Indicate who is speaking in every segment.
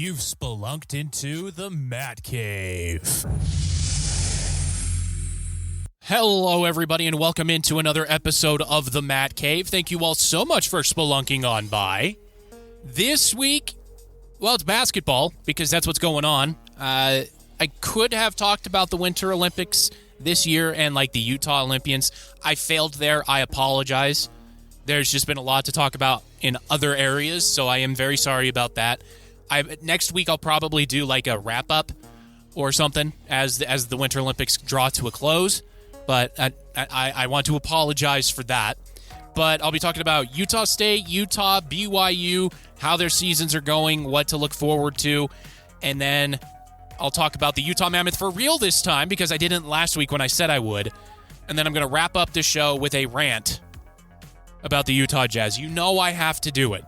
Speaker 1: You've spelunked into the Matt Cave. Hello, everybody, and welcome into another episode of the Matt Cave. Thank you all so much for spelunking on by. This week, well, it's basketball, because that's what's going on. I could have talked about the Winter Olympics this year and, the Utah Olympians. I failed there. I apologize. There's just been a lot to talk about in other areas, so I am very sorry about that. Next week, I'll probably do, a wrap-up or something as the Winter Olympics draw to a close. But I want to apologize for that. But I'll be talking about Utah State, Utah, BYU, how their seasons are going, what to look forward to. And then I'll talk about the Utah Mammoth for real this time because I didn't last week when I said I would. And then I'm going to wrap up the show with a rant about the Utah Jazz. You know I have to do it.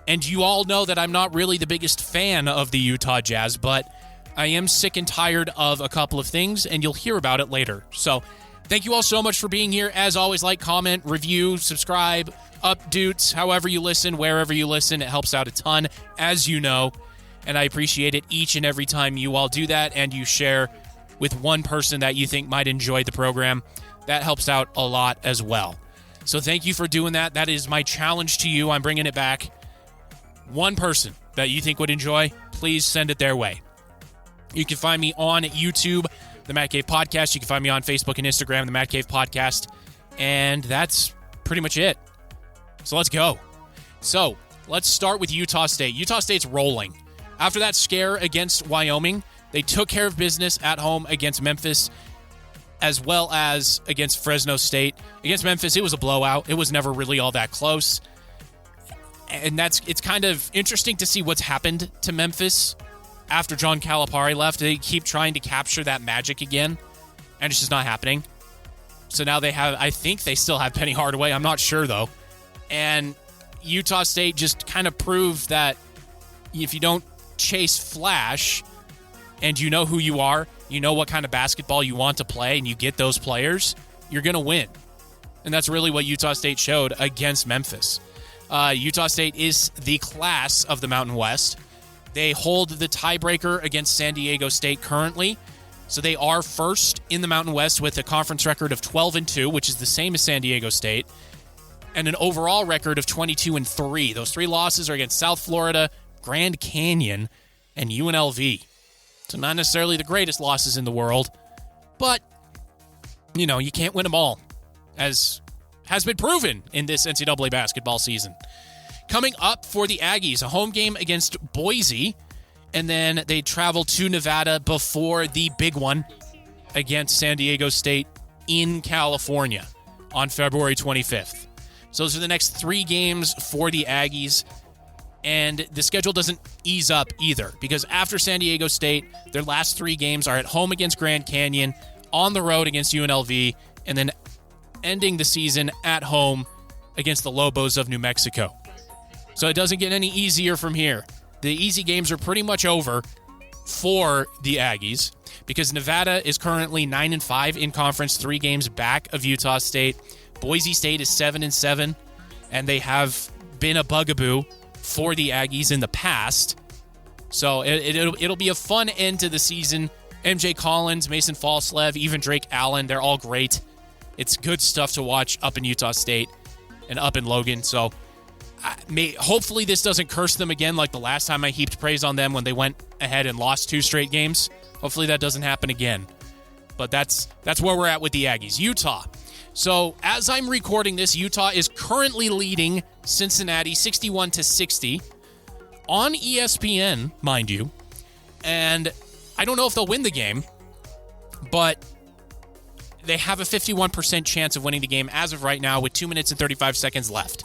Speaker 1: And you all know that I'm not really the biggest fan of the Utah Jazz, but I am sick and tired of a couple of things, and you'll hear about it later. So thank you all so much for being here. As always, comment, review, subscribe, updates, however you listen, wherever you listen. It helps out a ton, as you know, and I appreciate it each and every time you all do that and you share with one person that you think might enjoy the program. That helps out a lot as well. So thank you for doing that. That is my challenge to you. I'm bringing it back. One person that you think would enjoy, please send it their way. You can find me on YouTube, The Matt Cave Podcast. You can find me on Facebook and Instagram, The Matt Cave Podcast. And that's pretty much it. So let's go. So let's start with Utah State. Utah State's rolling. After that scare against Wyoming, they took care of business at home against Memphis, as well as against Fresno State. Against Memphis, it was a blowout. It was never really all that close. And it's kind of interesting to see what's happened to Memphis after John Calipari left. They keep trying to capture that magic again, and it's just not happening. So now I think they still have Penny Hardaway. I'm not sure, though. And Utah State just kind of proved that if you don't chase flash and you know who you are, you know what kind of basketball you want to play, and you get those players, you're going to win. And that's really what Utah State showed against Memphis. Utah State is the class of the Mountain West. They hold the tiebreaker against San Diego State currently. So they are first in the Mountain West with a conference record of 12-2, which is the same as San Diego State, and an overall record of 22-3. Those three losses are against South Florida, Grand Canyon, and UNLV. So not necessarily the greatest losses in the world, but, you can't win them all, as has been proven in this NCAA basketball season. Coming up for the Aggies, a home game against Boise, and then they travel to Nevada before the big one against San Diego State in California on February 25th. So those are the next three games for the Aggies, and the schedule doesn't ease up either, because after San Diego State, their last three games are at home against Grand Canyon, on the road against UNLV, and then ending the season at home against the Lobos of New Mexico. So it doesn't get any easier from here. The easy games are pretty much over for the Aggies because Nevada is currently 9-5 in conference, 3 games back of Utah State. Boise State is 7-7, and they have been a bugaboo for the Aggies in the past. So it'll be a fun end to the season. MJ Collins, Mason Falslev, even Drake Allen, they're all great. It's good stuff to watch up in Utah State and up in Logan. So hopefully this doesn't curse them again like the last time I heaped praise on them when they went ahead and lost 2 straight games. Hopefully that doesn't happen again. But that's where we're at with the Aggies. Utah. So as I'm recording this, Utah is currently leading Cincinnati 61-60 on ESPN, mind you. And I don't know if they'll win the game, but they have a 51% chance of winning the game as of right now with 2 minutes and 35 seconds left.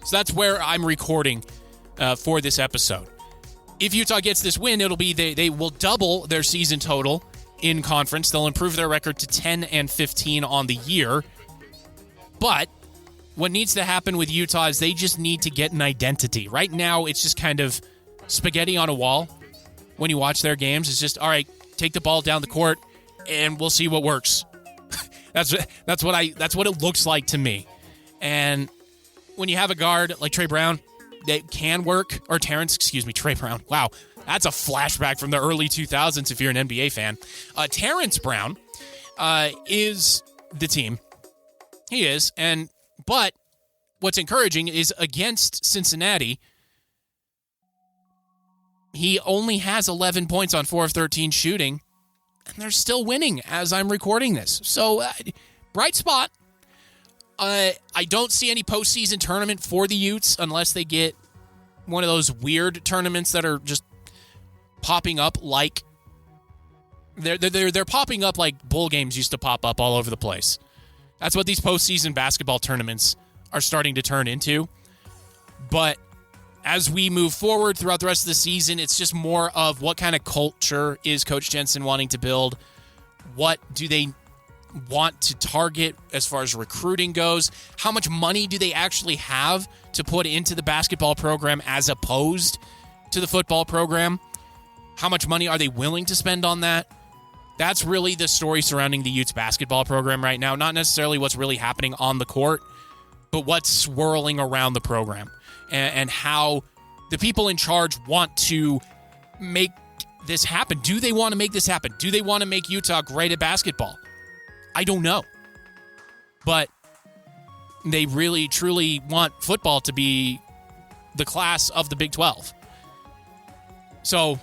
Speaker 1: So that's where I'm recording for this episode. If Utah gets this win, it'll be they will double their season total in conference. They'll improve their record to 10-15 on the year. But what needs to happen with Utah is they just need to get an identity. Right now, it's just kind of spaghetti on a wall when you watch their games. It's just, all right, take the ball down the court, and we'll see what works. That's what it looks like to me. And when you have a guard like Trey Brown, that can work, or Trey Brown. Wow, that's a flashback from the early 2000s if you're an NBA fan. Terrence Brown is the team. He is, but what's encouraging is against Cincinnati, he only has 11 points on 4 of 13 shooting, and they're still winning as I'm recording this. So, bright spot. I don't see any postseason tournament for the Utes unless they get one of those weird tournaments that are just popping up like they're popping up like bowl games used to pop up all over the place. That's what these postseason basketball tournaments are starting to turn into. But as we move forward throughout the rest of the season, it's just more of what kind of culture is Coach Jensen wanting to build? What do they want to target as far as recruiting goes? How much money do they actually have to put into the basketball program as opposed to the football program? How much money are they willing to spend on that? That's really the story surrounding the Utes basketball program right now. Not necessarily what's really happening on the court, but what's swirling around the program and how the people in charge want to make this happen. Do they want to make this happen? Do they want to make Utah great at basketball? I don't know. But they really, truly want football to be the class of the Big 12. So,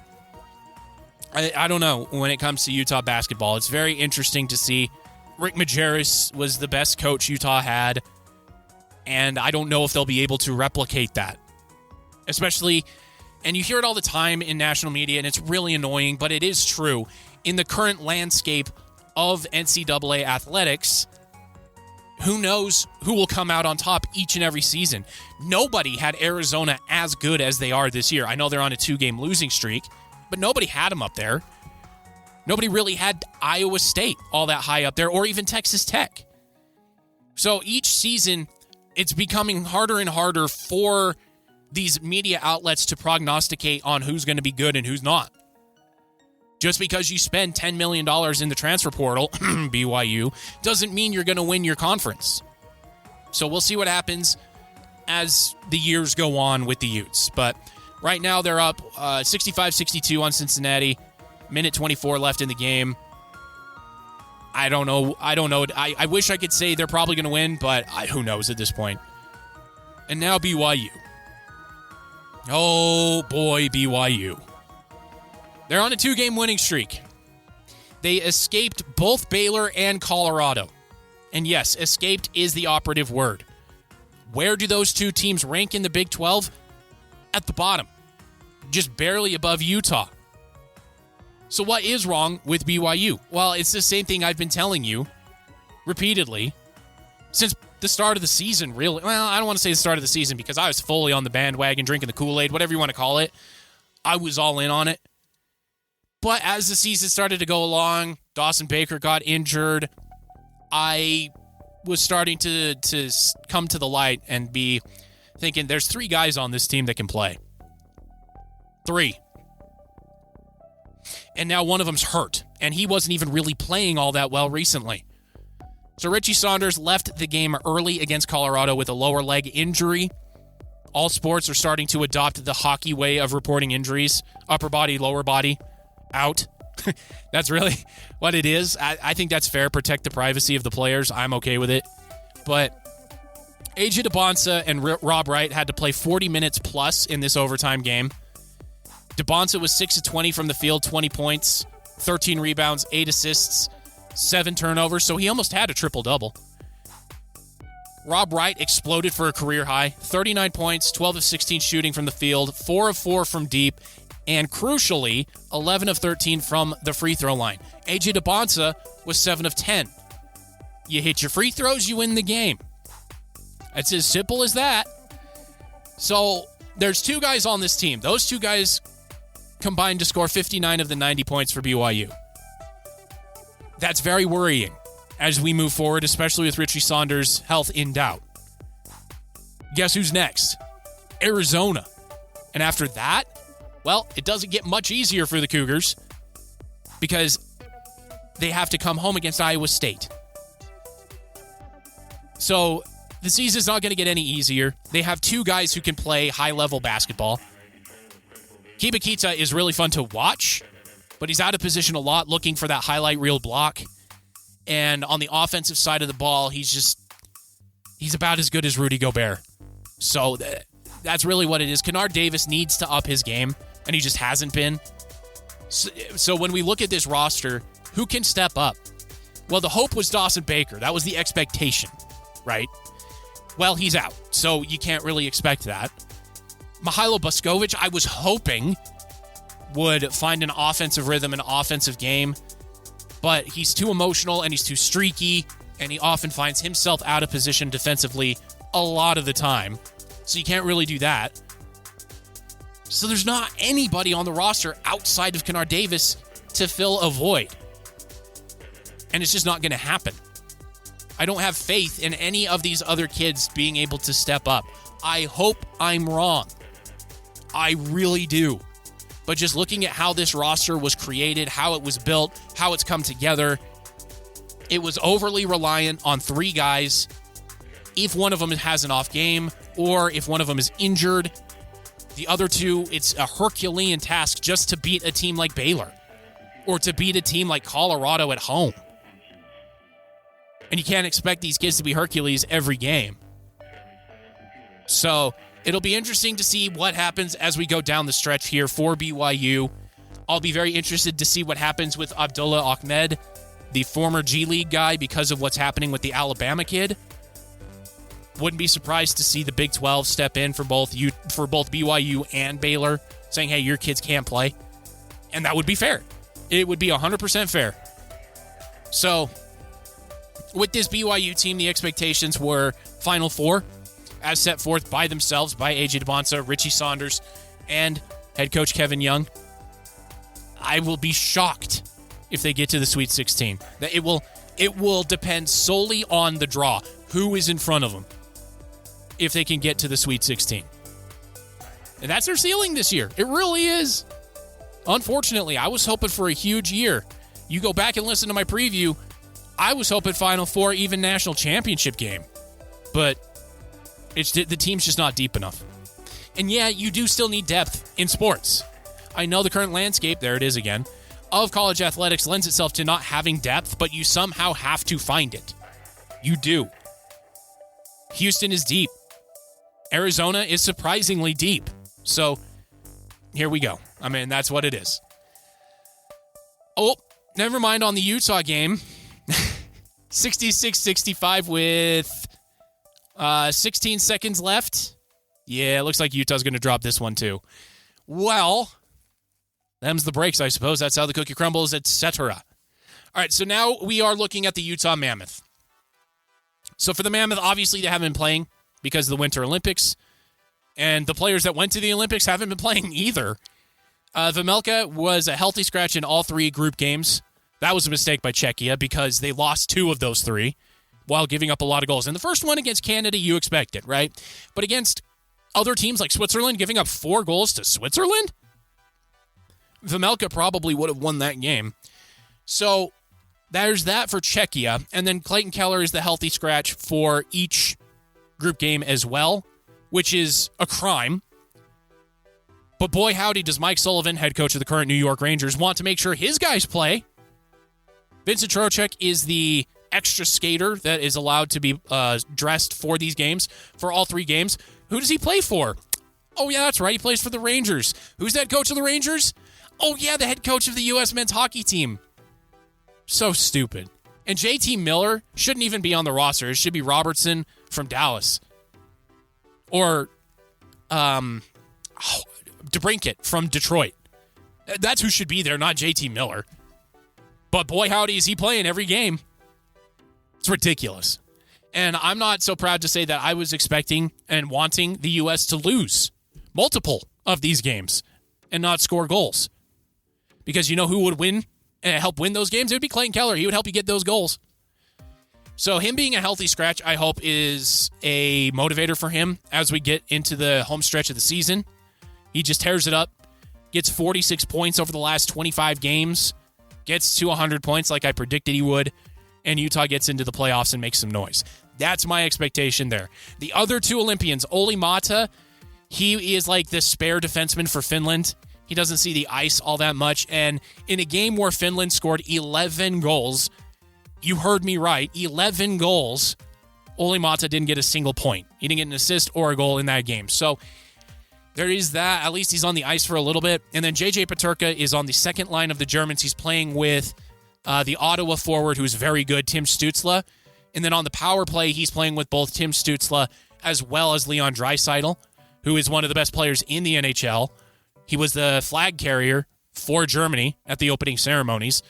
Speaker 1: I don't know when it comes to Utah basketball. It's very interesting to see. Rick Majerus was the best coach Utah had, and I don't know if they'll be able to replicate that. Especially, and you hear it all the time in national media, and it's really annoying, but it is true. In the current landscape of NCAA athletics, who knows who will come out on top each and every season? Nobody had Arizona as good as they are this year. I know they're on a 2-game losing streak, but nobody had them up there. Nobody really had Iowa State all that high up there, or even Texas Tech. So each season, it's becoming harder and harder for these media outlets to prognosticate on who's going to be good and who's not. Just because you spend $10 million in the transfer portal, BYU, doesn't mean you're going to win your conference. So we'll see what happens as the years go on with the Utes. But right now they're up 65-62 on Cincinnati. Minute 24 left in the game. I don't know. I wish I could say they're probably going to win, but who knows at this point. And now BYU. Oh, boy, BYU. They're on a 2-game winning streak. They escaped both Baylor and Colorado. And yes, escaped is the operative word. Where do those two teams rank in the Big 12? At the bottom. Just barely above Utah. So what is wrong with BYU? Well, it's the same thing I've been telling you repeatedly since the start of the season, really. Well, I don't want to say the start of the season because I was fully on the bandwagon, drinking the Kool-Aid, whatever you want to call it. I was all in on it. But as the season started to go along, Dawson Baker got injured. I was starting to come to the light and be thinking there's 3 guys on this team that can play. 3. And now one of them's hurt, and he wasn't even really playing all that well recently. So Richie Saunders left the game early against Colorado with a lower leg injury. All sports are starting to adopt the hockey way of reporting injuries. Upper body, lower body, out. That's really what it is. I think that's fair. Protect the privacy of the players. I'm okay with it. But AJ DeBonsa and Rob Wright had to play 40 minutes plus in this overtime game. DeBonsa was 6 of 20 from the field, 20 points, 13 rebounds, 8 assists, 7 turnovers, so he almost had a triple-double. Rob Wright exploded for a career high, 39 points, 12 of 16 shooting from the field, 4 of 4 from deep, and crucially, 11 of 13 from the free throw line. AJ DeBonsa was 7 of 10. You hit your free throws, you win the game. It's as simple as that. So there's 2 guys on this team. Those 2 guys combined to score 59 of the 90 points for BYU. That's very worrying as we move forward, especially with Richie Saunders' health in doubt. Guess who's next? Arizona. And after that, well, it doesn't get much easier for the Cougars because they have to come home against Iowa State. So The season's not going to get any easier. They have two guys who can play high-level basketball. Kibakita is really fun to watch, but he's out of position a lot, looking for that highlight reel block. And on the offensive side of the ball, he's about as good as Rudy Gobert. So that's really what it is. Kennard Davis needs to up his game, and he just hasn't been. So when we look at this roster, who can step up? Well, the hope was Dawson Baker. That was the expectation, right? Well, he's out, so you can't really expect that. Mihailo Boskovic, I was hoping would find an offensive rhythm, an offensive game, but he's too emotional and he's too streaky, and he often finds himself out of position defensively a lot of the time, so you can't really do that. So there's not anybody on the roster outside of Kennard Davis to fill a void, and it's just not going to happen. I don't have faith in any of these other kids being able to step up. I hope I'm wrong. I really do. But just looking at how this roster was created, how it was built, how it's come together, it was overly reliant on three guys. If one of them has an off game, or if one of them is injured, the other two, it's a Herculean task just to beat a team like Baylor or to beat a team like Colorado at home. And you can't expect these kids to be Hercules every game. So it'll be interesting to see what happens as we go down the stretch here for BYU. I'll be very interested to see what happens with Abdullah Ahmed, the former G League guy, because of what's happening with the Alabama kid. Wouldn't be surprised to see the Big 12 step in for both BYU and Baylor, saying, hey, your kids can't play. And that would be fair. It would be 100% fair. So with this BYU team, the expectations were Final Four, as set forth by themselves, by A.J. DeBonsa, Richie Saunders, and head coach Kevin Young. I will be shocked if they get to the Sweet 16. It will depend solely on the draw. Who is in front of them if they can get to the Sweet 16? And that's their ceiling this year. It really is. Unfortunately, I was hoping for a huge year. You go back and listen to my preview, I was hoping Final Four, even national championship game. But the team's just not deep enough. And yeah, you do still need depth in sports. I know the current landscape, there it is again, of college athletics lends itself to not having depth, but you somehow have to find it. You do. Houston is deep. Arizona is surprisingly deep. So here we go. I mean, that's what it is. Oh, never mind on the Utah game. 66-65 with 16 seconds left. Yeah, it looks like Utah's going to drop this one too. Well, them's the breaks, I suppose. That's how the cookie crumbles, etc. All right, so now we are looking at the Utah Mammoth. So for the Mammoth, obviously they haven't been playing because of the Winter Olympics. And the players that went to the Olympics haven't been playing either. Vemelka was a healthy scratch in all three group games. That was a mistake by Czechia because they lost two of those three while giving up a lot of goals. And the first one against Canada, you expect it, right? But against other teams like Switzerland, giving up 4 goals to Switzerland? Vemelka probably would have won that game. So there's that for Czechia. And then Clayton Keller is the healthy scratch for each group game as well, which is a crime. But boy, howdy, does Mike Sullivan, head coach of the current New York Rangers, want to make sure his guys play. Vincent Trocheck is the extra skater that is allowed to be dressed for these games, for all 3 games. Who does he play for? Oh, yeah, that's right. He plays for the Rangers. Who's the head coach of the Rangers? Oh, yeah, the head coach of the U.S. men's hockey team. So stupid. And JT Miller shouldn't even be on the roster. It should be Robertson from Dallas. Or DeBrincat from Detroit. That's who should be there, not JT Miller. But boy, howdy, is he playing every game. It's ridiculous. And I'm not so proud to say that I was expecting and wanting the U.S. to lose multiple of these games and not score goals. Because you know who would win and help win those games? It would be Clayton Keller. He would help you get those goals. So him being a healthy scratch, I hope, is a motivator for him as we get into the home stretch of the season. He just tears it up, gets 46 points over the last 25 games, gets to 100 points like I predicted he would, and Utah gets into the playoffs and makes some noise. That's my expectation there. The other two Olympians, Olli Mata, he is like the spare defenseman for Finland. He doesn't see the ice all that much. And in a game where Finland scored 11 goals, you heard me right, 11 goals, Olli Mata didn't get a single point. He didn't get an assist or a goal in that game. So there is that. At least he's on the ice for a little bit. And then JJ Peterka is on the second line of the Germans. He's playing with the Ottawa forward, who's very good, Tim Stützle. And then on the power play, he's playing with both Tim Stützle as well as Leon Draisaitl, who is one of the best players in the NHL. He was the flag carrier for Germany at the opening ceremonies.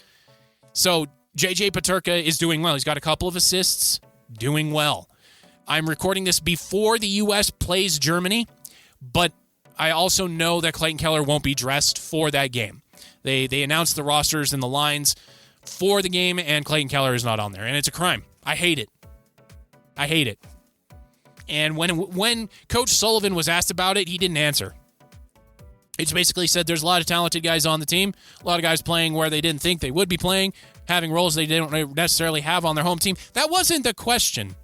Speaker 1: So JJ Peterka is doing well. He's got a couple of assists, doing well. I'm recording this before the U.S. plays Germany, but I also know that Clayton Keller won't be dressed for that game. They announced the rosters and the lines for the game, and Clayton Keller is not on there, and it's a crime. I hate it. I hate it. And when Coach Sullivan was asked about it, he didn't answer. It's basically said there's a lot of talented guys on the team, a lot of guys playing where they didn't think they would be playing, having roles they didn't necessarily have on their home team. That wasn't the question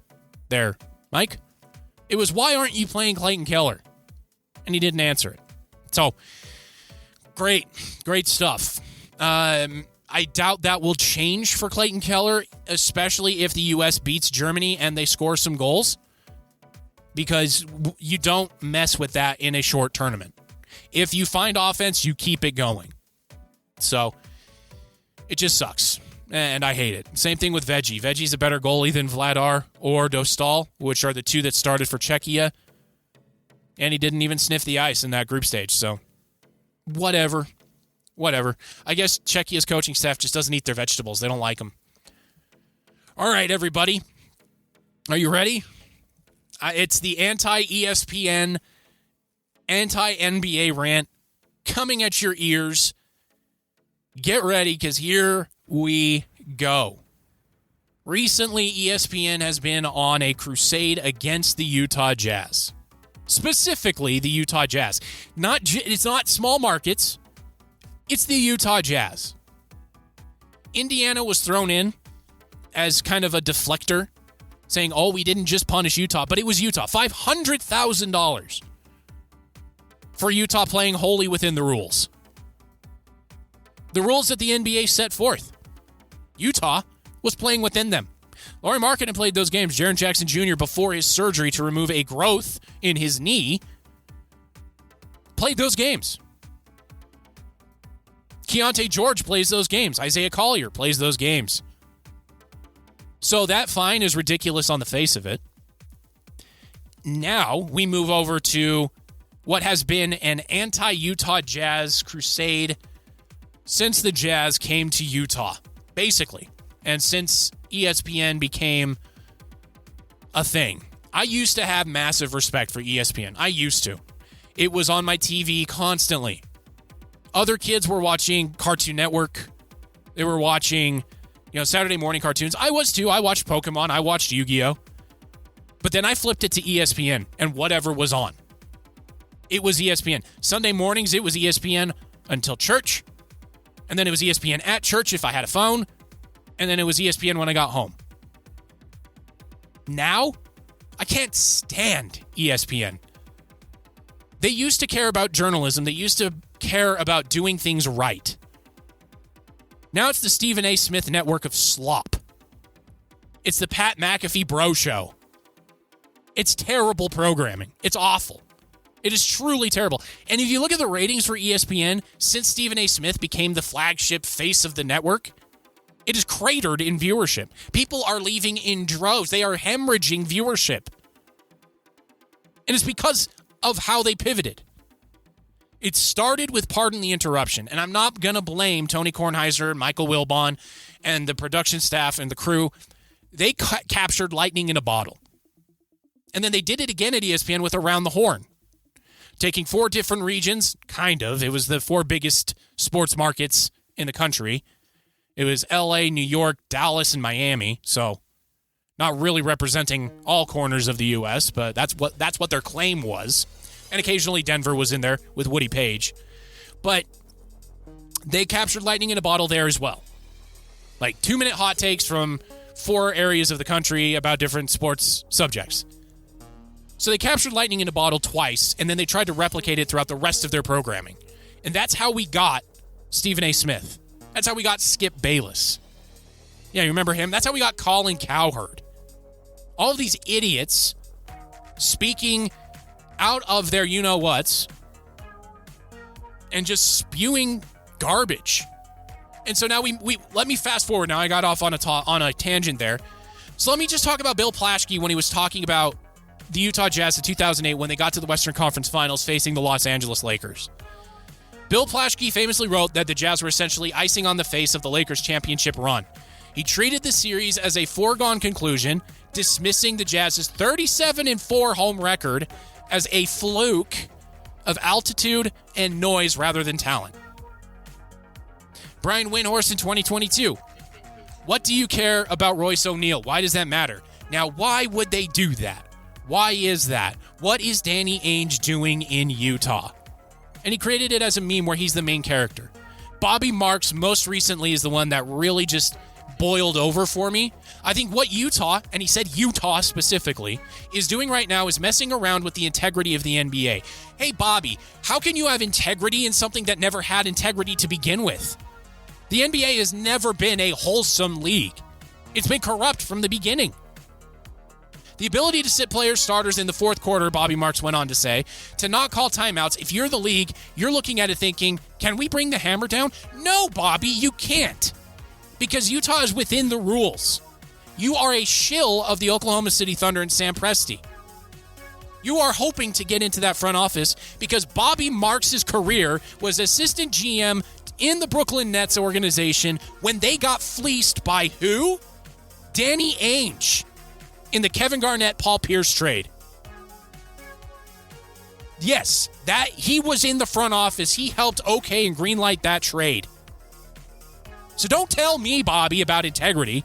Speaker 1: there, Mike. It was, why aren't you playing Clayton Keller? And he didn't answer it. So, great stuff. I doubt that will change for Clayton Keller, especially if the U.S. beats Germany and they score some goals, because you don't mess with that in a short tournament. If you find offense, you keep it going. So, it just sucks, and I hate it. Same thing with Veggie. Veggie's a better goalie than Vladar or Dostal, which are the two that started for Czechia, and he didn't even sniff the ice in that group stage, so whatever. I guess Czechia's coaching staff just doesn't eat their vegetables. They don't like them. All right, everybody. Are you ready? It's the anti-ESPN, anti-NBA rant coming at your ears. Get ready, because here we go. Recently, ESPN has been on a crusade against the Utah Jazz. Specifically, the Utah Jazz. It's not small markets. It's the Utah Jazz. Indiana was thrown in as kind of a deflector, saying, oh, we didn't just punish Utah, but it was Utah. $500,000 for Utah playing wholly within the rules. The rules that the NBA set forth. Utah was playing within them. Lauri Markkanen played those games. Jaren Jackson Jr., before his surgery to remove a growth in his knee, played those games. Keontae George plays those games. Isaiah Collier plays those games. So that fine is ridiculous on the face of it. Now we move over to what has been an anti-Utah Jazz crusade since the Jazz came to Utah, basically. And since ESPN became a thing. I used to have massive respect for ESPN. I used to. It was on my TV constantly. Other kids were watching Cartoon Network. They were watching, Saturday morning cartoons. I was too. I watched Pokemon. I watched Yu-Gi-Oh! But then I flipped it to ESPN and whatever was on. It was ESPN. Sunday mornings, it was ESPN until church. And then it was ESPN at church if I had a phone. And then it was ESPN when I got home. Now, I can't stand ESPN. They used to care about journalism. They used to care about doing things right. Now it's the Stephen A. Smith network of slop. It's the Pat McAfee bro show. It's terrible programming. It's awful. It is truly terrible. And if you look at the ratings for ESPN, since Stephen A. Smith became the flagship face of the network, it is cratered in viewership. People are leaving in droves. They are hemorrhaging viewership. And it's because of how they pivoted. It started with Pardon the Interruption, and I'm not going to blame Tony Kornheiser, Michael Wilbon, and the production staff and the crew. They captured lightning in a bottle. And then they did it again at ESPN with Around the Horn, taking 4 different regions, kind of. It was the 4 biggest sports markets in the country. It was LA, New York, Dallas, and Miami, so not really representing all corners of the U.S., but that's what their claim was. And occasionally Denver was in there with Woody Page. But they captured lightning in a bottle there as well. Like 2-minute hot takes from 4 areas of the country about different sports subjects. So they captured lightning in a bottle twice, and then they tried to replicate it throughout the rest of their programming. And that's how we got Stephen A. Smith. That's how we got Skip Bayless. Yeah, you remember him? That's how we got Colin Cowherd. All of these idiots speaking out of their you-know-whats and just spewing garbage. And so now we let me fast forward. Now I got off on a tangent there. So let me just talk about Bill Plaschke when he was talking about the Utah Jazz in 2008 when they got to the Western Conference Finals facing the Los Angeles Lakers. Bill Plaschke famously wrote that the Jazz were essentially icing on the face of the Lakers' championship run. He treated the series as a foregone conclusion, dismissing the Jazz's 37-4 home record as a fluke of altitude and noise rather than talent. Brian Windhorst in 2022. What do you care about Royce O'Neal? Why does that matter? Now, why would they do that? Why is that? What is Danny Ainge doing in Utah? And he created it as a meme where he's the main character. Bobby Marks, most recently, is the one that really just boiled over for me. I think what Utah, and he said Utah specifically, is doing right now is messing around with the integrity of the NBA. Hey, Bobby, how can you have integrity in something that never had integrity to begin with? The NBA has never been a wholesome league. It's been corrupt from the beginning. The ability to sit players starters in the fourth quarter, Bobby Marks went on to say, to not call timeouts. If you're the league, you're looking at it thinking, can we bring the hammer down? No, Bobby, you can't. Because Utah is within the rules. You are a shill of the Oklahoma City Thunder and Sam Presti. You are hoping to get into that front office because Bobby Marks' career was assistant GM in the Brooklyn Nets organization when they got fleeced by who? Danny Ainge in the Kevin Garnett-Paul Pierce trade. Yes, that he was in the front office. He helped okay and greenlight that trade. So don't tell me, Bobby, about integrity.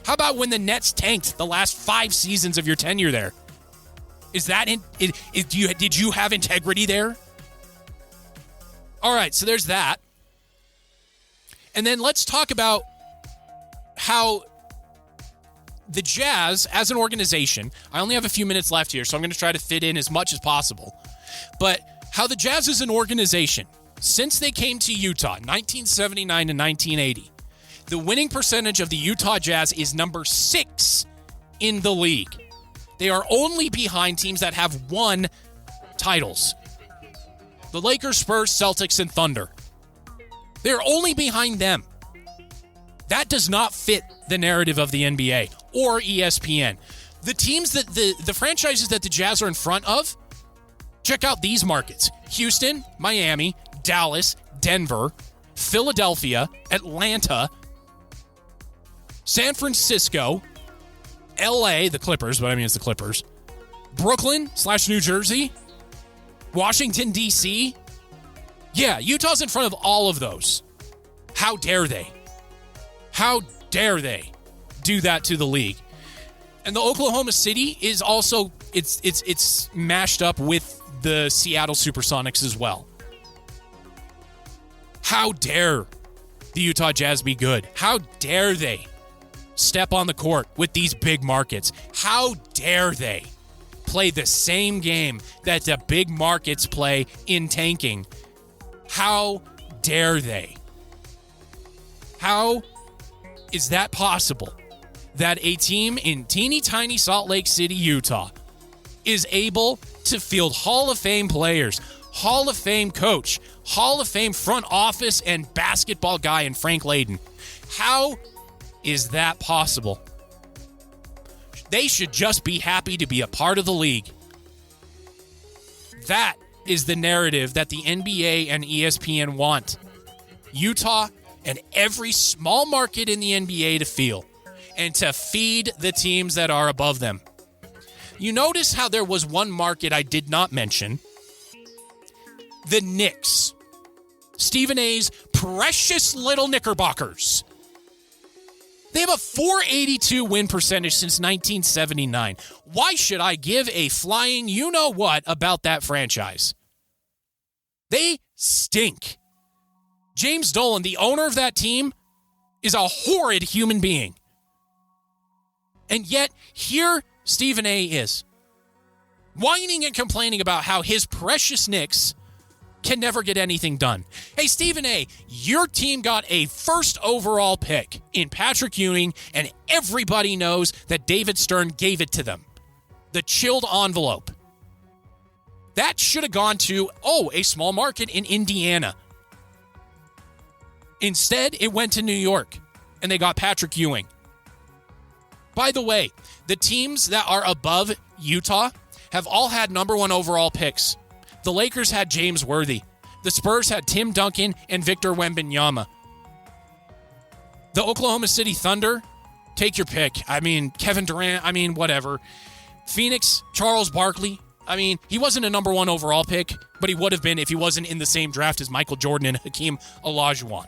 Speaker 1: How about when the Nets tanked the last 5 seasons of your tenure there? Did you have integrity there? All right, so there's that. And then let's talk about how the Jazz, as an organization, I only have a few minutes left here, so I'm going to try to fit in as much as possible. But how the Jazz as an organization, since they came to Utah, 1979 to 1980, the winning percentage of the Utah Jazz is number 6 in the league. They are only behind teams that have won titles. The Lakers, Spurs, Celtics, and Thunder. They're only behind them. That does not fit the narrative of the NBA or ESPN. The teams that the franchises that the Jazz are in front of, check out these markets. Houston, Miami, Dallas, Denver, Philadelphia, Atlanta, San Francisco, LA, the Clippers, but I mean it's the Clippers, Brooklyn/New Jersey, Washington, D.C. Yeah, Utah's in front of all of those. How dare they? How dare they do that to the league? And the Oklahoma City is also, it's mashed up with the Seattle Supersonics as well. How dare the Utah Jazz be good? How dare they step on the court with these big markets? How dare they play the same game that the big markets play in tanking? How dare they? How is that possible that a team in teeny tiny Salt Lake City, Utah, is able to field Hall of Fame players, Hall of Fame coach, Hall of Fame front office and basketball guy in Frank Layden? How is that possible? They should just be happy to be a part of the league. That is the narrative that the NBA and ESPN want Utah and every small market in the NBA to feel and to feed the teams that are above them. You notice how there was one market I did not mention. The Knicks. Stephen A's precious little Knickerbockers. They have a .482 win percentage since 1979. Why should I give a flying you-know-what about that franchise? They stink. James Dolan, the owner of that team, is a horrid human being. And yet, here Stephen A. is, whining and complaining about how his precious Knicks can never get anything done. Hey, Stephen A., your team got a first overall pick in Patrick Ewing, and everybody knows that David Stern gave it to them. The chilled envelope. That should have gone to, a small market in Indiana. Instead, it went to New York, and they got Patrick Ewing. By the way, the teams that are above Utah have all had number 1 overall picks. The Lakers had James Worthy. The Spurs had Tim Duncan and Victor Wembanyama. The Oklahoma City Thunder, take your pick. Kevin Durant, whatever. Phoenix, Charles Barkley. He wasn't a number 1 overall pick, but he would have been if he wasn't in the same draft as Michael Jordan and Hakeem Olajuwon.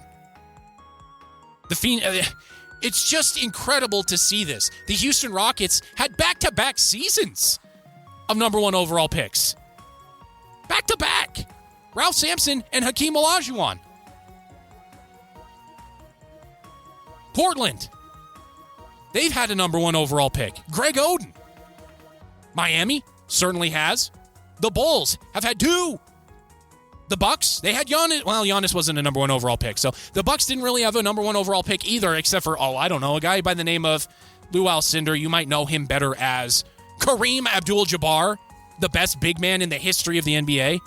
Speaker 1: It's just incredible to see this. The Houston Rockets had back-to-back seasons of number 1 overall picks. Back-to-back. Ralph Sampson and Hakeem Olajuwon. Portland. They've had a number 1 overall pick. Greg Oden. Miami certainly has. The Bulls have had 2. The Bucks, they had Giannis. Well, Giannis wasn't a number 1 overall pick. So the Bucks didn't really have a number 1 overall pick either, except for, a guy by the name of Lou Alcindor. You might know him better as Kareem Abdul-Jabbar, the best big man in the history of the NBA.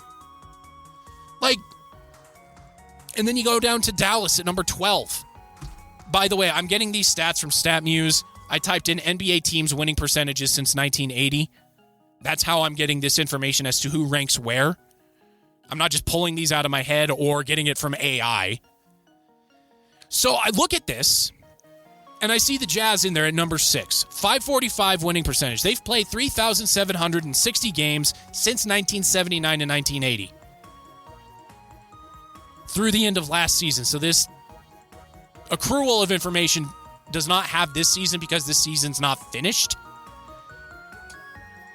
Speaker 1: And then you go down to Dallas at number 12. By the way, I'm getting these stats from StatMuse. I typed in NBA teams winning percentages since 1980. That's how I'm getting this information as to who ranks where. I'm not just pulling these out of my head or getting it from AI. So I look at this, and I see the Jazz in there at number 6. 545 winning percentage. They've played 3,760 games since 1979 and 1980. Through the end of last season. So this accrual of information does not have this season because this season's not finished.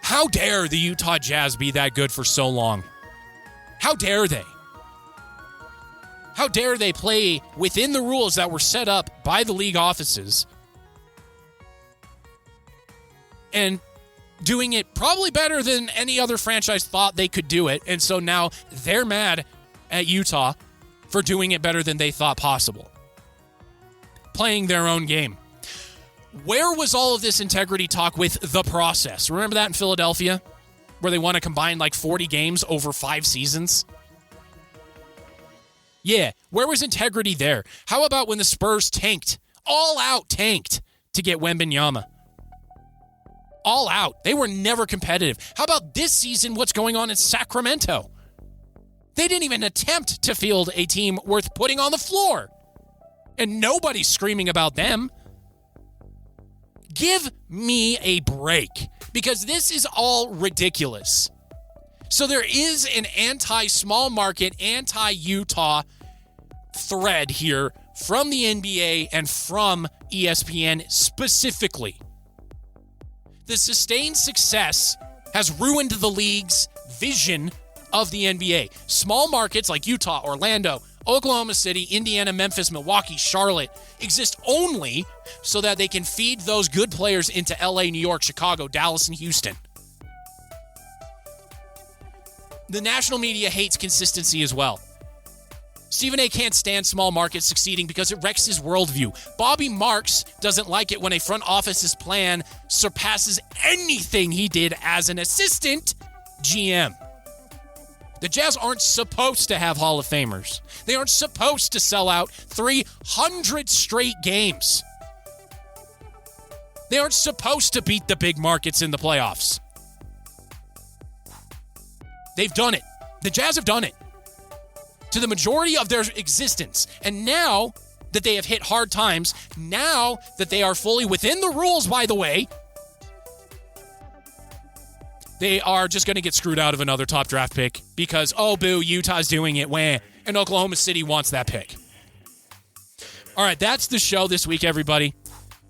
Speaker 1: How dare the Utah Jazz be that good for so long? How dare they? How dare they play within the rules that were set up by the league offices and doing it probably better than any other franchise thought they could do it. And so now they're mad at Utah for doing it better than they thought possible. Playing their own game. Where was all of this integrity talk with the process? Remember that in Philadelphia? Where they want to combine 40 games over 5 seasons? Yeah, where was integrity there? How about when the Spurs tanked? All out tanked to get Wembanyama. All out. They were never competitive. How about this season, what's going on in Sacramento? They didn't even attempt to field a team worth putting on the floor. And nobody's screaming about them. Give me a break, because this is all ridiculous. So there is an anti-small market, anti-Utah thread here from the NBA and from ESPN specifically. The sustained success has ruined the league's vision of the NBA. Small markets like Utah, Orlando, Oklahoma City, Indiana, Memphis, Milwaukee, Charlotte exist only so that they can feed those good players into LA, New York, Chicago, Dallas, and Houston. The national media hates consistency as well. Stephen A. can't stand small markets succeeding because it wrecks his worldview. Bobby Marks doesn't like it when a front office's plan surpasses anything he did as an assistant GM. The Jazz aren't supposed to have Hall of Famers. They aren't supposed to sell out 300 straight games. They aren't supposed to beat the big markets in the playoffs. They've done it. The Jazz have done it to the majority of their existence. And now that they have hit hard times, now that they are fully within the rules, by the way, they are just going to get screwed out of another top draft pick because, oh, boo, Utah's doing it, wah, and Oklahoma City wants that pick. All right, that's the show this week, everybody.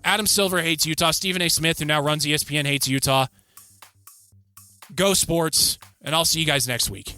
Speaker 1: Adam Silver hates Utah. Stephen A. Smith, who now runs ESPN, hates Utah. Go sports, and I'll see you guys next week.